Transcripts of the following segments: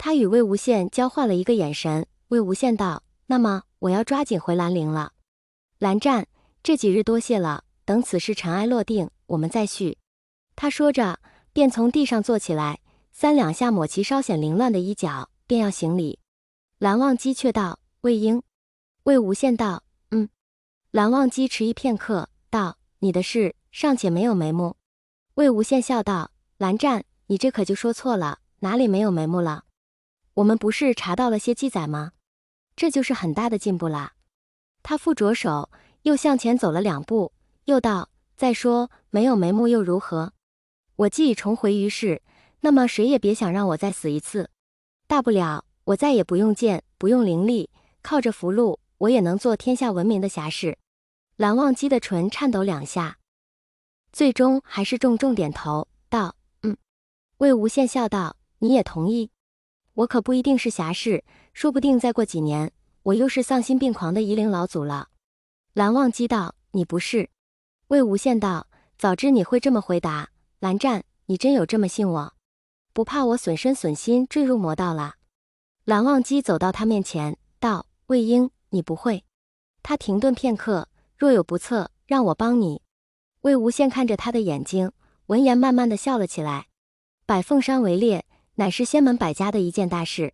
他与魏无羡交换了一个眼神，魏无羡道：“那么我要抓紧回兰陵了。蓝湛，这几日多谢了，等此事尘埃落定，我们再续。”他说着，便从地上坐起来，3两下抹其稍显凌乱的衣角，便要行礼。蓝忘机却道：“魏婴。”魏无羡道：“嗯。”蓝忘机迟疑片刻，道：“你的事尚且没有眉目。”魏无羡笑道：“蓝湛，你这可就说错了，哪里没有眉目了？我们不是查到了些记载吗？这就是很大的进步啦。”他复着手，又向前走了2步，又道：“再说没有眉目又如何？我既已重回于世，那么谁也别想让我再死一次。大不了我再也不用剑，不用灵力，靠着符箓，我也能做天下闻名的侠士。”蓝忘机的唇颤抖2下，最终还是重重点头，道：“嗯。”魏无羡笑道：“你也同意？我可不一定是侠士，说不定再过几年，我又是丧心病狂的夷陵老祖了。”蓝忘机道：“你不是。”魏无羡道：“早知你会这么回答，蓝湛，你真有这么信我？不怕我损身损心坠入魔道了？”蓝忘机走到他面前，道：“魏婴，你不会。”他停顿片刻，若有不测，让我帮你。魏无羡看着他的眼睛，闻言慢慢的笑了起来。百凤山围猎乃是仙门百家的一件大事，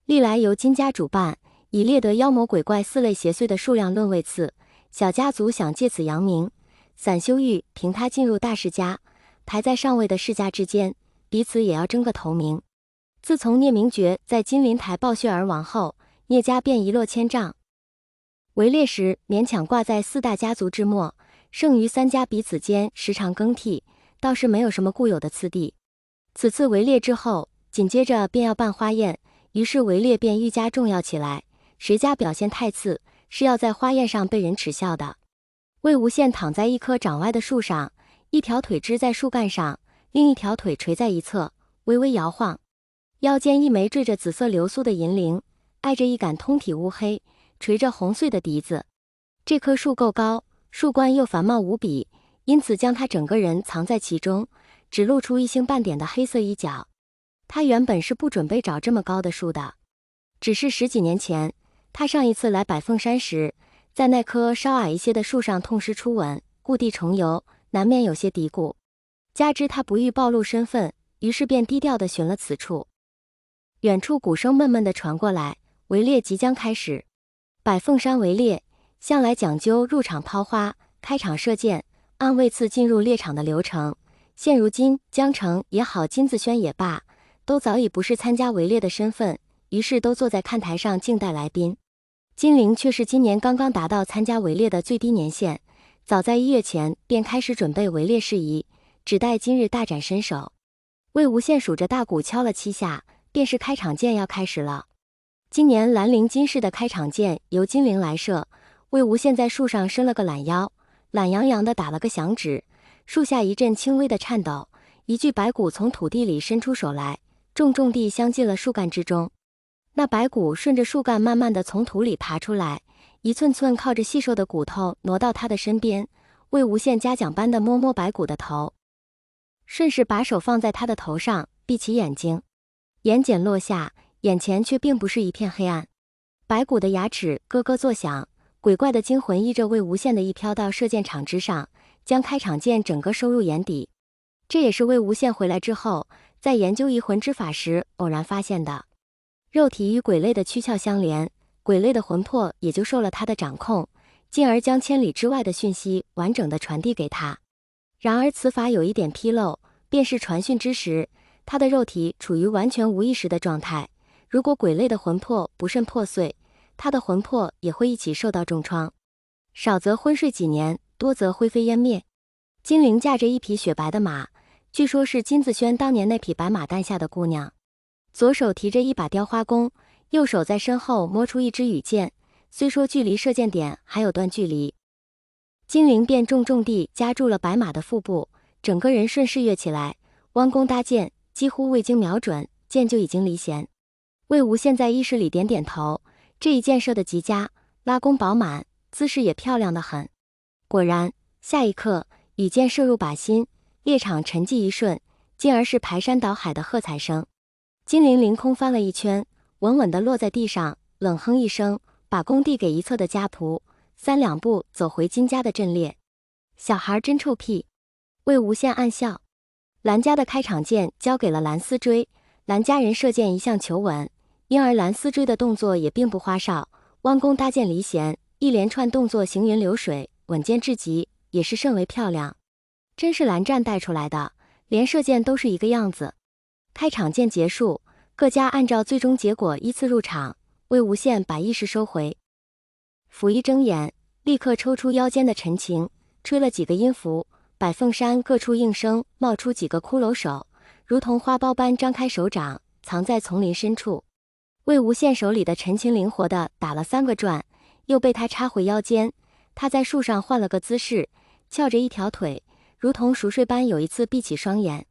历来由金家主办，以猎得妖魔鬼怪4类邪祟的数量论位次。小家族想借此扬名，散修欲凭他进入大世家，排在上位的世家之间，彼此也要争个头名。自从聂明珏在金陵台暴血而亡后，聂家便一落千丈。围猎时勉强挂在4大家族之末，剩余3家彼此间时常更替，倒是没有什么固有的次第。此次围猎之后，紧接着便要办花宴，于是围猎便愈加重要起来，谁家表现太次，是要在花宴上被人耻笑的。魏无羡躺在一棵长歪的树上，一条腿支在树干上，另一条腿垂在一侧，微微摇晃，腰间一枚缀着紫色流苏的银铃，挨着一杆通体乌黑、垂着红穗的笛子。这棵树够高，树冠又繁茂无比，因此将他整个人藏在其中，只露出一星半点的黑色衣角。他原本是不准备找这么高的树的，只是10几年前，他上一次来百凤山时，在那棵稍矮一些的树上痛失初吻，故地重游，难免有些嘀咕。加之他不欲暴露身份，于是便低调地寻了此处。远处鼓声闷闷地传过来，围猎即将开始。百凤山围猎向来讲究入场抛花、开场射箭，按位次进入猎场的流程。现如今江城也好，金子轩也罢，都早已不是参加围猎的身份，于是都坐在看台上静待来宾。金陵却是今年刚刚达到参加围猎的最低年限，早在1月前便开始准备围猎事宜，只待今日大展身手。魏无羡数着大鼓敲了7下，便是开场箭要开始了。今年兰陵金市的开场箭由金陵来射，魏无羡在树上伸了个懒腰，懒洋洋地打了个响指，树下一阵轻微的颤抖，一具白骨从土地里伸出手来，重重地镶进了树干之中。那白骨顺着树干慢慢地从土里爬出来，一寸寸靠着细瘦的骨头挪到他的身边。魏无羡嘉奖般地摸摸白骨的头，顺势把手放在他的头上，闭起眼睛。眼睑落下，眼前却并不是一片黑暗，白骨的牙齿咯咯作响，鬼怪的精魂依着魏无羡的一飘到射箭场之上，将开场箭整个收入眼底。这也是魏无羡回来之后，在研究移魂之法时偶然发现的。肉体与鬼类的躯壳相连，鬼类的魂魄也就受了他的掌控，进而将千里之外的讯息完整的传递给他。然而此法有一点纰漏，便是传讯之时，他的肉体处于完全无意识的状态，如果鬼类的魂魄不慎破碎，他的魂魄也会一起受到重创，少则昏睡几年，多则灰飞烟灭。金陵驾着一匹雪白的马，据说是金子轩当年那匹白马诞下的姑娘，左手提着一把雕花弓，右手在身后摸出一支羽箭，虽说距离射箭点还有段距离，金陵便重重地夹住了白马的腹部，整个人顺势跃起来，弯弓搭箭，几乎未经瞄准，箭就已经离弦。魏无羡在意识里点点头，这一箭射得极佳，拉弓饱满，姿势也漂亮得很。果然，下一刻羽箭射入靶心，猎场沉寂一瞬，进而是排山倒海的喝彩声。金铃凌空翻了一圈，稳稳地落在地上，冷哼一声，把弓递给一侧的家仆，3两步走回金家的阵列。小孩真臭屁。魏无羡暗笑。蓝家的开场箭交给了蓝思追，蓝家人射箭一向求稳，因而蓝思追的动作也并不花哨，弯弓搭箭离弦，一连串动作行云流水，稳健至极，也是甚为漂亮。真是蓝湛带出来的，连射箭都是一个样子。开场箭结束，各家按照最终结果依次入场。魏无羡把意识收回，甫一睁眼，立刻抽出腰间的陈琴，吹了几个音符，百凤山各处应声冒出几个骷髅手，如同花苞般张开手掌，藏在丛林深处。魏无羡手里的陈琴灵活地打了3个转，又被他插回腰间。他在树上换了个姿势，翘着一条腿，如同熟睡般有一次闭起双眼。